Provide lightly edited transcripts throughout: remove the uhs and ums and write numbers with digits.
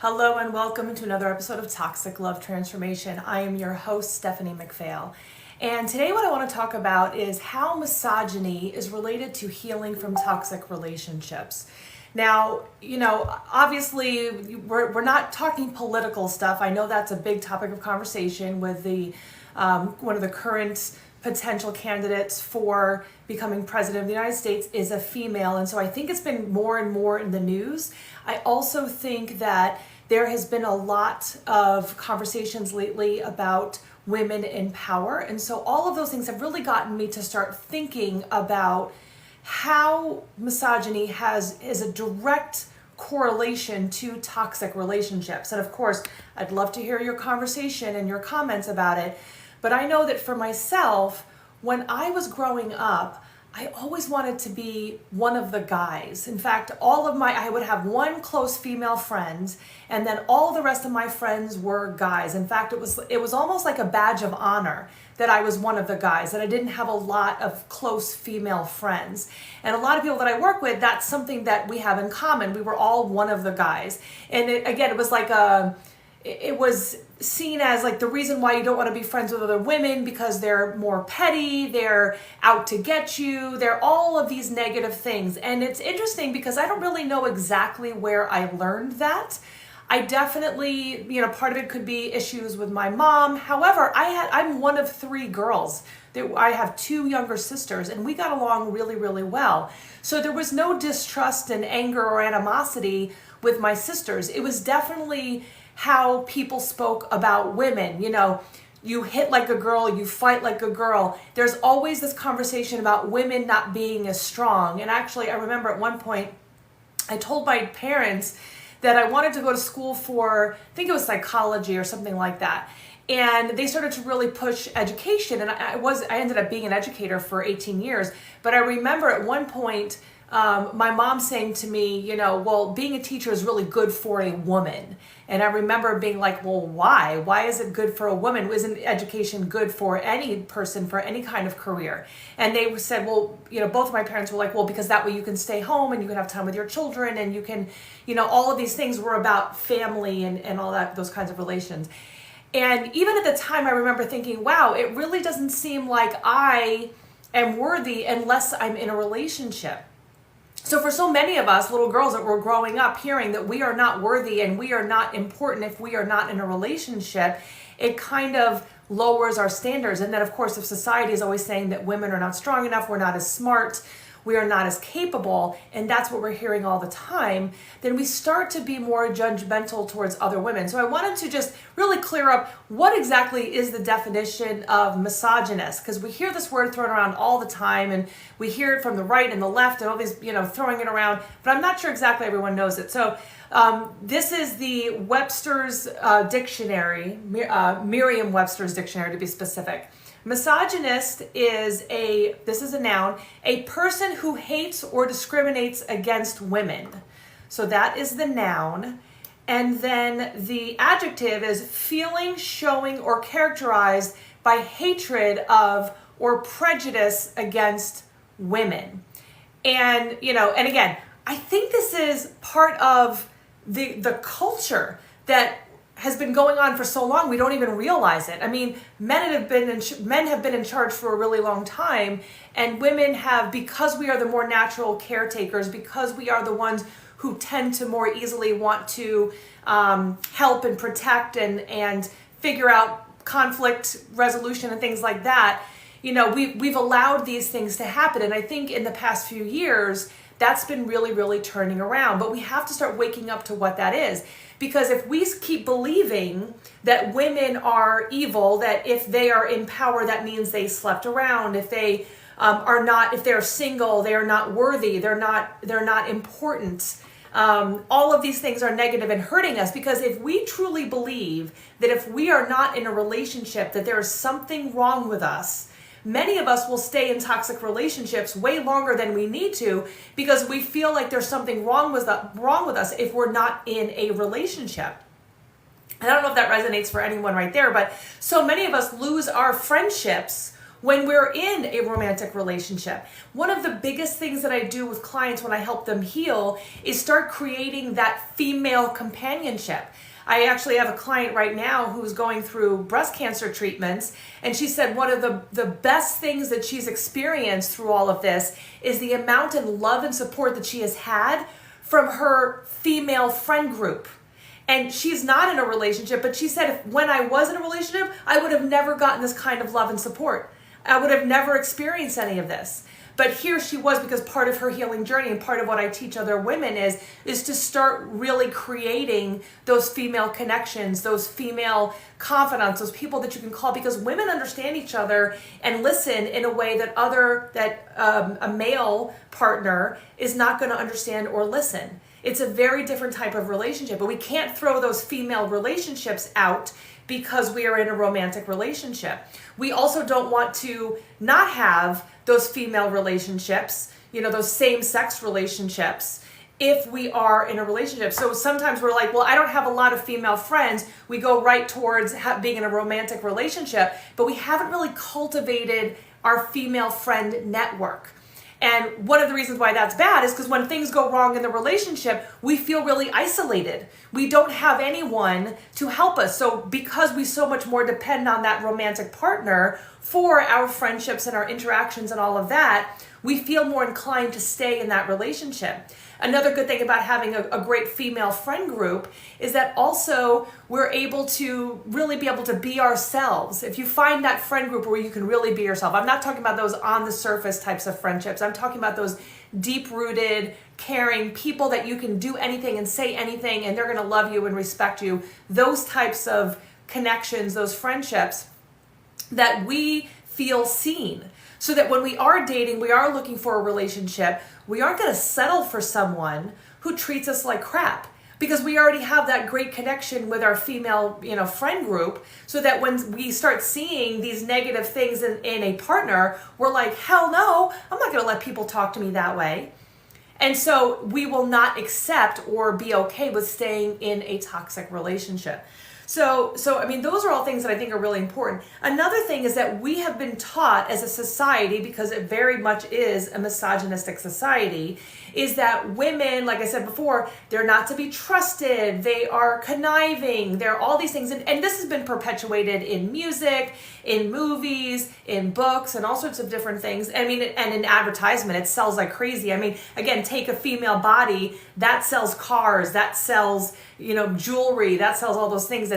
Hello and welcome to another episode of Toxic Love Transformation. I am your host, Stephanie McPhail. And today what I want to talk about is how misogyny is related to healing from toxic relationships. Now, obviously we're not talking political stuff. I know that's a big topic of conversation with one of the current potential candidates for becoming president of the United States is a female. And so I think it's been more and more in the news. I also think that there has been a lot of conversations lately about women in power. And so all of those things have really gotten me to start thinking about how misogyny is a direct correlation to toxic relationships. And of course, I'd love to hear your conversation and your comments about it. But I know that for myself, when I was growing up, I always wanted to be one of the guys. In fact, I would have one close female friend, and then all the rest of my friends were guys. In fact, it was almost like a badge of honor that I was one of the guys, that I didn't have a lot of close female friends. And a lot of people that I work with, that's something that we have in common. We were all one of the guys. And it was seen as like the reason why you don't want to be friends with other women because they're more petty, they're out to get you, they're all of these negative things. And it's interesting because I don't really know exactly where I learned that. I definitely, part of it could be issues with my mom. However, I'm one of three girls. I have two younger sisters and we got along really, really well. So there was no distrust and anger or animosity with my sisters. It was definitely how people spoke about women. You hit like a girl, you fight like a girl. There's always this conversation about women not being as strong. And actually, I remember at one point, I told my parents that I wanted to go to school for, I think it was psychology or something like that. And they started to really push education. And I ended up being an educator for 18 years. But I remember at one point, my mom saying to me, well, being a teacher is really good for a woman. And I remember being like, well, why? Why is it good for a woman? Isn't education good for any person for any kind of career? And they said, well, both of my parents were like, well, because that way you can stay home and you can have time with your children and you can, all of these things were about family and all that, those kinds of relations. And even at the time, I remember thinking, wow, it really doesn't seem like I am worthy unless I'm in a relationship. So for so many of us little girls that were growing up hearing that we are not worthy and we are not important if we are not in a relationship, it kind of lowers our standards. And then of course, if society is always saying that women are not strong enough, we're not as smart, we are not as capable, and that's what we're hearing all the time, then we start to be more judgmental towards other women. So I wanted to just really clear up what exactly is the definition of misogynist, because we hear this word thrown around all the time, and we hear it from the right and the left and all these, throwing it around, but I'm not sure exactly everyone knows it. So this is the Webster's dictionary, Merriam-Webster's dictionary to be specific. Misogynist this is a noun, a person who hates or discriminates against women. So that is the noun. And then the adjective is feeling, showing, or characterized by hatred of or prejudice against women. And, and again, I think this is part of the culture that has been going on for so long, we don't even realize it. I mean, men have been in charge for a really long time, and women have, because we are the more natural caretakers, because we are the ones who tend to more easily want to help and protect and figure out conflict resolution and things like that. We've allowed these things to happen, and I think in the past few years, that's been really, really turning around. But we have to start waking up to what that is. Because if we keep believing that women are evil, that if they are in power, that means they slept around. If they if they're single, they are not worthy. They're not important. All of these things are negative and hurting us. Because if we truly believe that if we are not in a relationship, that there is something wrong with us, many of us will stay in toxic relationships way longer than we need to because we feel like there's something wrong with us if we're not in a relationship. And I don't know if that resonates for anyone right there, but so many of us lose our friendships when we're in a romantic relationship. One of the biggest things that I do with clients when I help them heal is start creating that female companionship. I actually have a client right now who's going through breast cancer treatments, and she said one of the best things that she's experienced through all of this is the amount of love and support that she has had from her female friend group. And she's not in a relationship, but she said if, when I was in a relationship, I would have never gotten this kind of love and support. I would have never experienced any of this. But here she was, because part of her healing journey and part of what I teach other women is to start really creating those female connections, those female confidants, those people that you can call, because women understand each other and listen in a way that a male partner is not going to understand or listen. It's a very different type of relationship, but we can't throw those female relationships out because we are in a romantic relationship. We also don't want to not have those female relationships, those same-sex relationships, if we are in a relationship. So sometimes we're like, well, I don't have a lot of female friends. We go right towards being in a romantic relationship, but we haven't really cultivated our female friend network. And one of the reasons why that's bad is because when things go wrong in the relationship, we feel really isolated. We don't have anyone to help us. So because we so much more depend on that romantic partner for our friendships and our interactions and all of that, we feel more inclined to stay in that relationship. Another good thing about having a great female friend group is that also we're able to really be able to be ourselves. If you find that friend group where you can really be yourself, I'm not talking about those on the surface types of friendships. I'm talking about those deep-rooted, caring people that you can do anything and say anything and they're going to love you and respect you. Those types of connections, those friendships that we feel seen. So that when we are dating, we are looking for a relationship, we aren't going to settle for someone who treats us like crap, because we already have that great connection with our female, friend group, so that when we start seeing these negative things in a partner, we're like, hell no, I'm not going to let people talk to me that way. And so we will not accept or be okay with staying in a toxic relationship. So I mean, those are all things that I think are really important. Another thing is that we have been taught as a society, because it very much is a misogynistic society, is that women, like I said before, they're not to be trusted, they are conniving, they're all these things. And this has been perpetuated in music, in movies, in books, and all sorts of different things. I mean, and in advertisement, it sells like crazy. I mean, again, take a female body, that sells cars, that sells, jewelry, that sells all those things.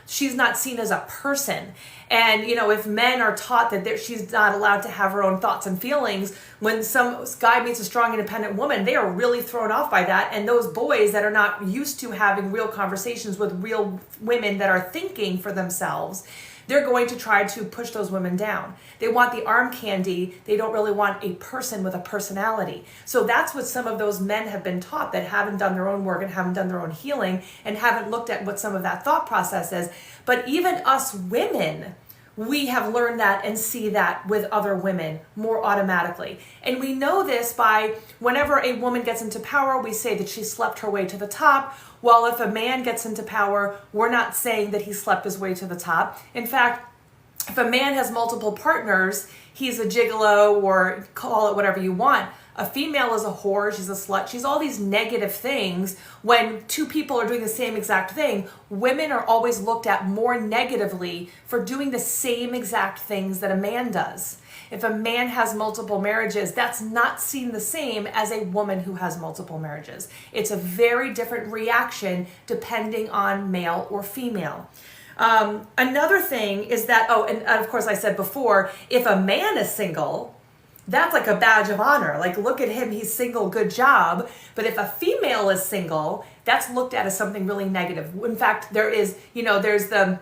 She's not seen as a person. And, if men are taught that she's not allowed to have her own thoughts and feelings, when some guy meets a strong, independent woman, they are really thrown off by that. And those boys that are not used to having real conversations with real women that are thinking for themselves, they're going to try to push those women down. They want the arm candy. They don't really want a person with a personality. So that's what some of those men have been taught that haven't done their own work and haven't done their own healing and haven't looked at what some of that thought process is. But even us women, we have learned that and see that with other women more automatically. And we know this by whenever a woman gets into power, we say that she slept her way to the top. Well, if a man gets into power, we're not saying that he slept his way to the top. In fact, if a man has multiple partners, he's a gigolo, or call it whatever you want. A female is a whore, she's a slut, she's all these negative things. When two people are doing the same exact thing, women are always looked at more negatively for doing the same exact things that a man does. If a man has multiple marriages, that's not seen the same as a woman who has multiple marriages. It's a very different reaction depending on male or female. Another thing is that, and of course I said before, if a man is single, that's like a badge of honor. Like, look at him, he's single, good job. But if a female is single, that's looked at as something really negative. In fact, there's the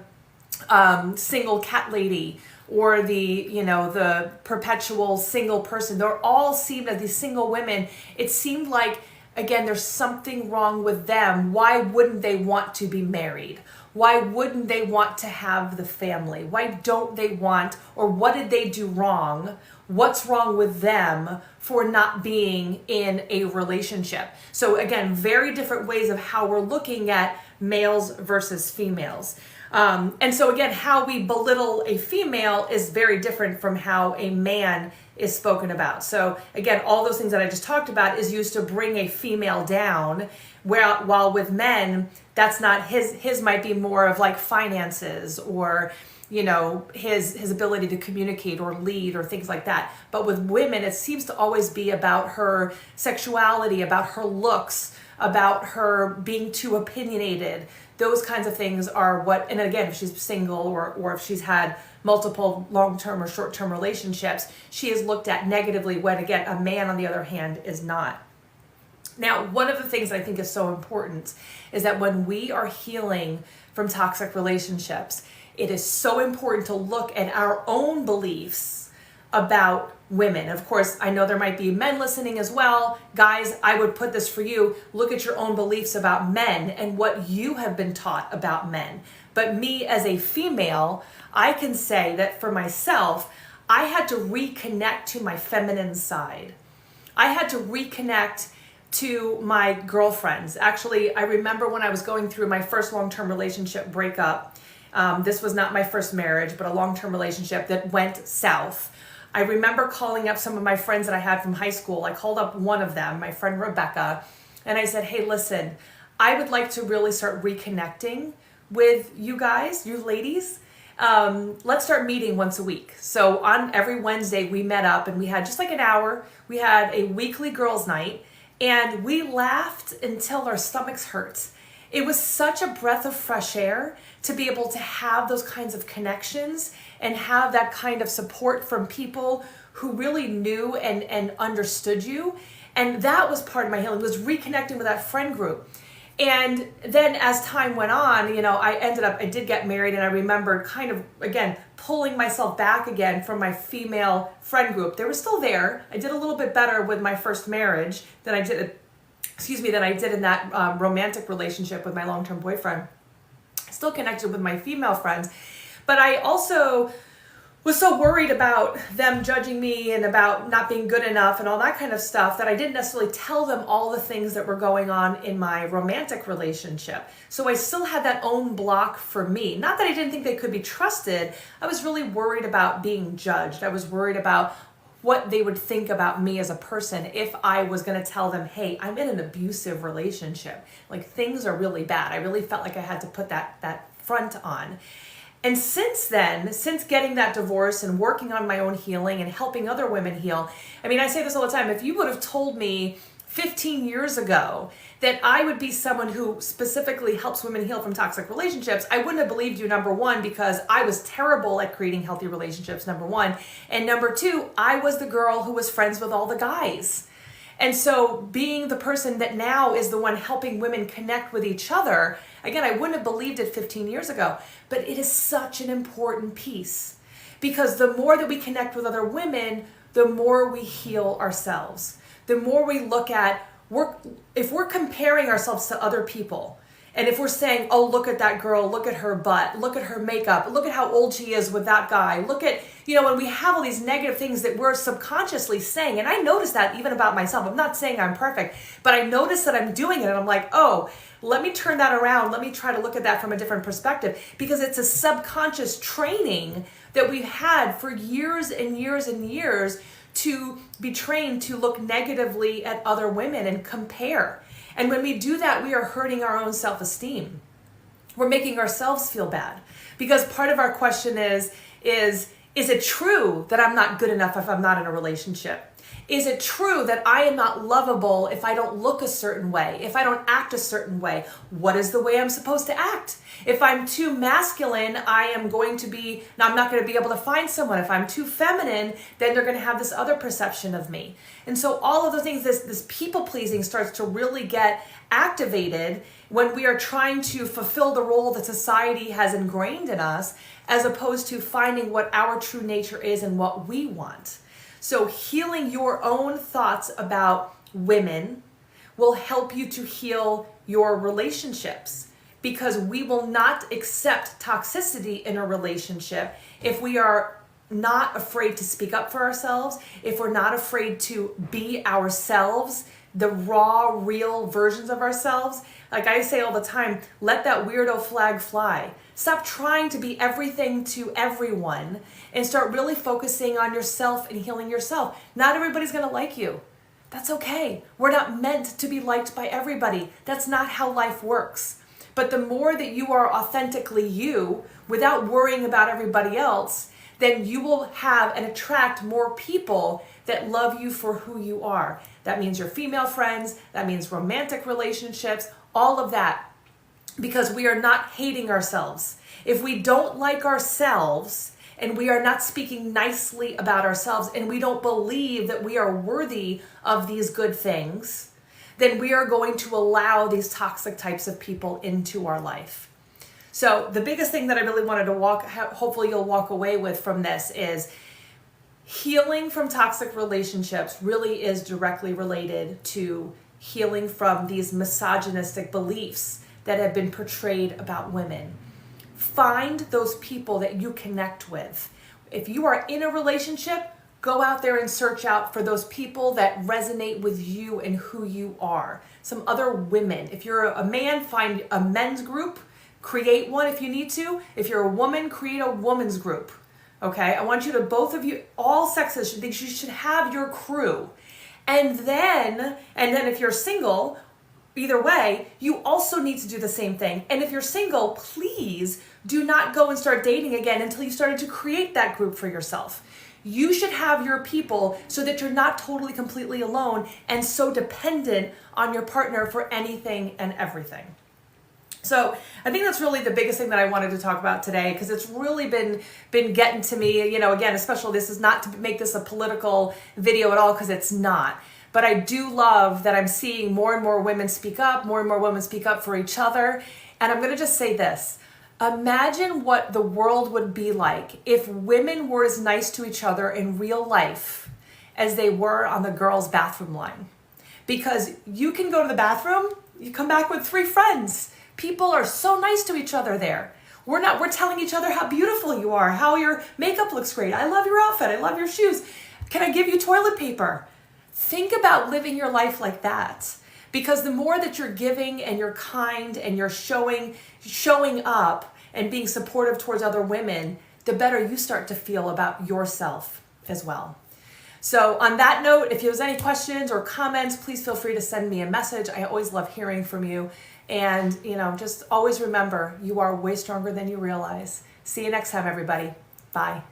single cat lady, or the perpetual single person. They're all seen as these single women. It seemed like, again, there's something wrong with them. Why wouldn't they want to be married? Why wouldn't they want to have the family? Why don't they want, or what did they do wrong? What's wrong with them for not being in a relationship? So again, very different ways of how we're looking at males versus females. And so again, how we belittle a female is very different from how a man is spoken about. So again, all those things that I just talked about is used to bring a female down, while with men, that's not his might be more of like finances or, you know, his ability to communicate or lead or things like that. But with women, it seems to always be about her sexuality, about her looks, about her being too opinionated. Those kinds of things are what, and again, if she's single or if she's had multiple long-term or short-term relationships, she is looked at negatively when, again, a man, on the other hand, is not. Now, one of the things that I think is so important is that when we are healing from toxic relationships, it is so important to look at our own beliefs about women. Of course, I know there might be men listening as well. Guys, I would put this for you. Look at your own beliefs about men and what you have been taught about men. But me as a female, I can say that for myself, I had to reconnect to my feminine side. I had to reconnect to my girlfriends. Actually, I remember when I was going through my first long-term relationship breakup. This was not my first marriage, but a long-term relationship that went south. I remember calling up some of my friends that I had from high school. I called up one of them, my friend Rebecca, and I said, hey, listen, I would like to really start reconnecting with you guys, you ladies. Let's start meeting once a week. So on every Wednesday, we met up and we had just like an hour. We had a weekly girls' night and we laughed until our stomachs hurt. It was such a breath of fresh air to be able to have those kinds of connections and have that kind of support from people who really knew and understood you. And that was part of my healing, was reconnecting with that friend group. And then as time went on, you know, I did get married, and I remembered kind of, again, pulling myself back again from my female friend group. They were still there. I did a little bit better with my first marriage than I did in that romantic relationship with my long-term boyfriend. Still connected with my female friends, but I also was so worried about them judging me and about not being good enough and all that kind of stuff that I didn't necessarily tell them all the things that were going on in my romantic relationship. So I still had that own block for me. Not that I didn't think they could be trusted. I was really worried about being judged. I was worried about what they would think about me as a person if I was going to tell them, hey, I'm in an abusive relationship. Like, things are really bad. I really felt like I had to put that front on. And since then, since getting that divorce and working on my own healing and helping other women heal, I mean, I say this all the time, if you would have told me 15 years ago that I would be someone who specifically helps women heal from toxic relationships, I wouldn't have believed you, number one, because I was terrible at creating healthy relationships, number one. And number two, I was the girl who was friends with all the guys. And so being the person that now is the one helping women connect with each other, again, I wouldn't have believed it 15 years ago, but it is such an important piece, because the more that we connect with other women, the more we heal ourselves. The more we look at, if we're comparing ourselves to other people, and if we're saying, oh, look at that girl, look at her butt, look at her makeup, look at how old she is with that guy, look at, when we have all these negative things that we're subconsciously saying, and I notice that even about myself. I'm not saying I'm perfect, but I notice that I'm doing it, and I'm like, oh, let me turn that around. Let me try to look at that from a different perspective, because it's a subconscious training that we've had for years and years and years to be trained to look negatively at other women and compare. And when we do that, we are hurting our own self-esteem. We're making ourselves feel bad, because part of our question is it true that I'm not good enough if I'm not in a relationship? Is it true that I am not lovable if I don't look a certain way, if I don't act a certain way? What is the way I'm supposed to act? If I'm too masculine, I'm not going to be able to find someone. If I'm too feminine, then they're going to have this other perception of me. And so all of the things, this people pleasing starts to really get activated when we are trying to fulfill the role that society has ingrained in us, as opposed to finding what our true nature is and what we want. So healing your own thoughts about women will help you to heal your relationships, because we will not accept toxicity in a relationship if we are not afraid to speak up for ourselves, if we're not afraid to be ourselves the raw, real versions of ourselves. Like I say all the time, let that weirdo flag fly. Stop trying to be everything to everyone and start really focusing on yourself and healing yourself. Not everybody's going to like you. That's okay. We're not meant to be liked by everybody. That's not how life works. But the more that you are authentically you, without worrying about everybody else, then you will have and attract more people that love you for who you are. That means your female friends, that means romantic relationships, all of that. Because we are not hating ourselves. If we don't like ourselves and we are not speaking nicely about ourselves and we don't believe that we are worthy of these good things, then we are going to allow these toxic types of people into our life. So the biggest thing that I really wanted to hopefully you'll walk away with from this is healing from toxic relationships really is directly related to healing from these misogynistic beliefs that have been portrayed about women. Find those people that you connect with. If you are in a relationship, go out there and search out for those people that resonate with you and who you are. Some other women. If you're a man, find a men's group. Create one if you need to. If you're a woman, create a woman's group. Okay? I want you to, both of you, all sexes, you should have your crew. And then if you're single, either way, you also need to do the same thing. And if you're single, please do not go and start dating again until you started to create that group for yourself. You should have your people so that you're not totally, completely alone and so dependent on your partner for anything and everything. So I think that's really the biggest thing that I wanted to talk about today, because it's really been getting to me, again, especially, this is not to make this a political video at all, because it's not. But I do love that I'm seeing more and more women speak up, more and more women speak up for each other. And I'm going to just say this. Imagine what the world would be like if women were as nice to each other in real life as they were on the girls' bathroom line. Because you can go to the bathroom, you come back with 3 friends. People are so nice to each other there. We're telling each other how beautiful you are, how your makeup looks great. I love your outfit. I love your shoes. Can I give you toilet paper? Think about living your life like that. Because the more that you're giving and you're kind and you're showing up and being supportive towards other women, the better you start to feel about yourself as well. So on that note, if there's any questions or comments, please feel free to send me a message. I always love hearing from you. And, just always remember, you are way stronger than you realize. See you next time, everybody. Bye.